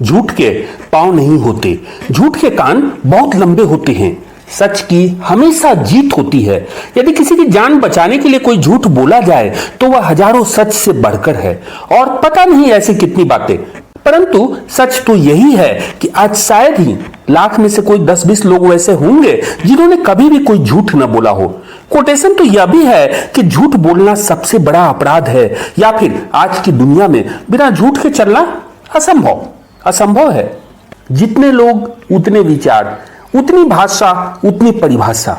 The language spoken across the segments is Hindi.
झूठ के पांव नहीं होते, झूठ के कान बहुत लंबे होते हैं। सच की हमेशा जीत होती है। यदि किसी की जान बचाने के लिए कोई झूठ बोला जाए तो वह हजारों सच से बढ़कर है। और पता नहीं ऐसी कितनी बातें, परंतु सच तो यही है कि आज शायद ही लाख में से कोई 10-20 लोग वैसे होंगे जिन्होंने कभी भी कोई झूठ न बोला हो। कोटेशन तो यह भी है कि झूठ बोलना सबसे बड़ा अपराध है, या फिर आज की दुनिया में बिना झूठ के चलना असंभव है। जितने लोग उतने विचार, उतनी भाषा, उतनी परिभाषा।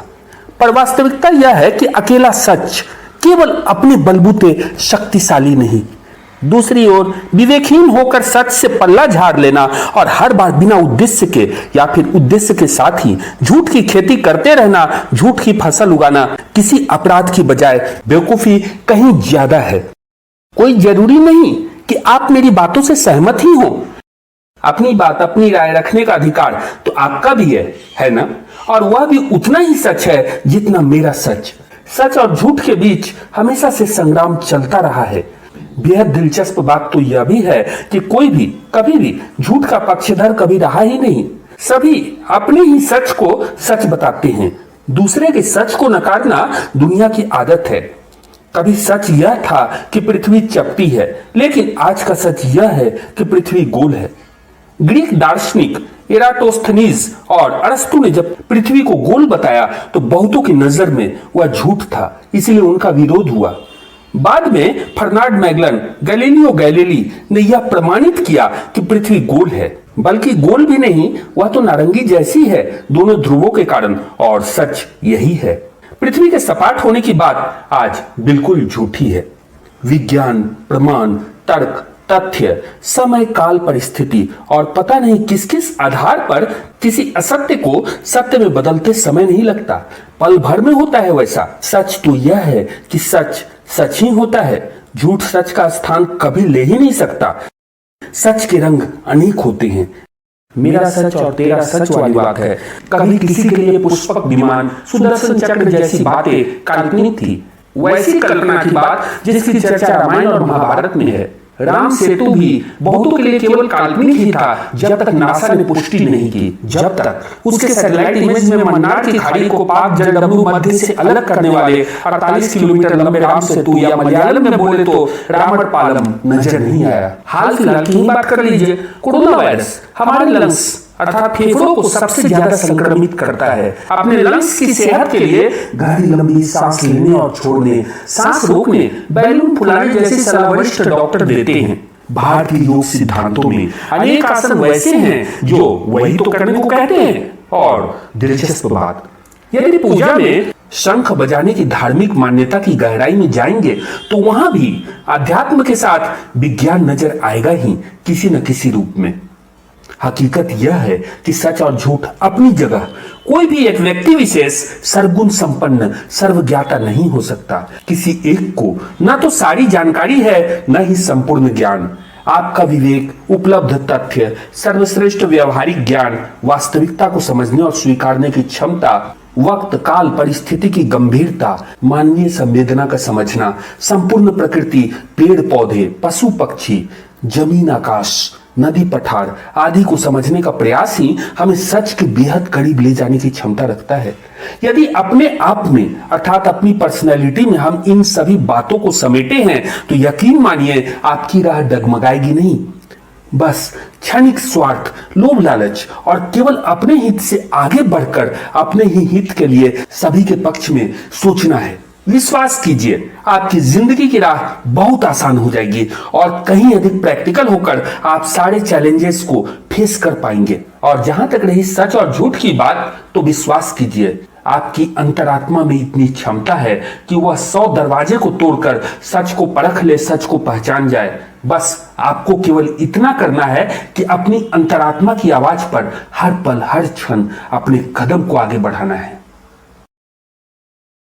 पर वास्तविकता यह है कि अकेला सच केवल अपने बलबूते शक्तिशाली नहीं, दूसरी ओर विवेकहीन होकर सच से पल्ला झाड़ लेना और हर बार बिना उद्देश्य के या फिर उद्देश्य के साथ ही झूठ की खेती करते रहना, झूठ की फसल उगाना किसी अपराध की बजाय बेवकूफी कहीं ज्यादा है। कोई जरूरी नहीं कि आप मेरी बातों से सहमत ही हो। अपनी बात, अपनी राय रखने का अधिकार तो आपका भी है ना? और वह भी उतना ही सच है जितना मेरा सच। सच और झूठ के बीच हमेशा से संग्राम चलता रहा है। बेहद दिलचस्प बात तो यह भी है कि कोई भी कभी भी झूठ का पक्षधर कभी रहा ही नहीं। सभी अपने ही सच को सच बताते हैं। दूसरे के सच को नकारना दुनिया की आदत है। कभी सच यह था कि पृथ्वी चपटी है, लेकिन आज का सच यह है कि पृथ्वी गोल है। ग्रीक दार्शनिक एराटोस्थनीज और अरस्तु ने जब पृथ्वी को गोल बताया तो बहुतों की नजर में वह झूठ था, इसलिए उनका विरोध हुआ। बाद में फर्नांड मैगलन, गैलीलियो गैलीली ने यह प्रमाणित किया कि पृथ्वी गोल है, बल्कि गोल भी नहीं, वह तो नारंगी जैसी है दोनों ध्रुवों के कारण। और सच यही है, पृथ्वी के सपाट होने की बात आज बिल्कुल झूठी है। विज्ञान, प्रमाण, तर्क, तथ्य, समय, काल, परिस्थिति और पता नहीं किस किस आधार पर किसी असत्य को सत्य में बदलते समय नहीं लगता, पल भर में होता है वैसा। सच तो यह है कि सच सच ही होता है। झूठ सच का स्थान कभी ले ही नहीं सकता। सच के रंग अनेक होते हैं। मेरा सच और तेरा सच वाली बात है। कभी किसी के लिए पुष्पक विमान, सुदर्शन चक्र जैसी बातें काल्पनिक थी, वैसी कल्पना की बात जिसकी चर्चा रामायण और महाभारत में है। राम सेतु भी बहुतों के लिए केवल काल्पनिक ही था जब तक नासा ने पुष्टि नहीं की, जब तक उसके सैटेलाइट इमेज में मन्नार की खाड़ी को पाक जलडमरू मध्य से अलग करने वाले 48 किलोमीटर लंबे राम सेतु या मलयालम में बोले तो रावण पालम नजर नहीं आया। हाल फिलहाल की बात कर लीजिए, कोरोना वायरस हमारे लंग्स अर्थात फेफड़ों को सबसे ज्यादा संक्रमित करता है। अपने लंग्स की सेहत के लिए गहरी लंबी सांस लेने और छोड़ने, सांस रोकने, बैलून फुलाने जैसी सलाह वरिष्ठ डॉक्टर देते हैं। भारतीय योग सिद्धांतों में अनेक आसन वैसे हैं जो वही तो करने को कहते हैं। और दिलचस्प बात, यदि पूजा में शंख बजाने की धार्मिक मान्यता की गहराई में जाएंगे तो वहां भी अध्यात्म के साथ विज्ञान नजर आएगा ही किसी न किसी रूप में। हकीकत यह है कि सच और झूठ अपनी जगह, कोई भी एक व्यक्ति विशेष सर्वगुण संपन्न सर्वज्ञाता नहीं हो सकता। किसी एक को न तो सारी जानकारी है, न ही संपूर्ण ज्ञान। आपका विवेक, उपलब्ध तथ्य, सर्वश्रेष्ठ व्यवहारिक ज्ञान, वास्तविकता को समझने और स्वीकारने की क्षमता, वक्त, काल, परिस्थिति की गंभीरता, मानवीय संवेदना का समझना, संपूर्ण प्रकृति, पेड़ पौधे, पशु पक्षी, जमीन आकाश, नदी पठार आदि को समझने का प्रयास ही हमें सच के बेहद करीब ले जाने की क्षमता रखता है। यदि अपने आप में अर्थात अपनी पर्सनैलिटी में हम इन सभी बातों को समेटे हैं तो यकीन मानिए आपकी राह डगमगाएगी नहीं। बस क्षणिक स्वार्थ, लोभ लालच और केवल अपने हित से आगे बढ़कर अपने ही हित के लिए सभी के पक्ष में सोचना है। विश्वास कीजिए, आपकी जिंदगी की राह बहुत आसान हो जाएगी और कहीं अधिक प्रैक्टिकल होकर आप सारे चैलेंजेस को फेस कर पाएंगे। और जहां तक रही सच और झूठ की बात, तो विश्वास कीजिए आपकी अंतरात्मा में इतनी क्षमता है कि वह 100 दरवाजे को तोड़कर सच को परख ले, सच को पहचान जाए। बस आपको केवल इतना करना है कि अपनी अंतरात्मा की आवाज पर हर पल हर क्षण अपने कदम को आगे बढ़ाना है।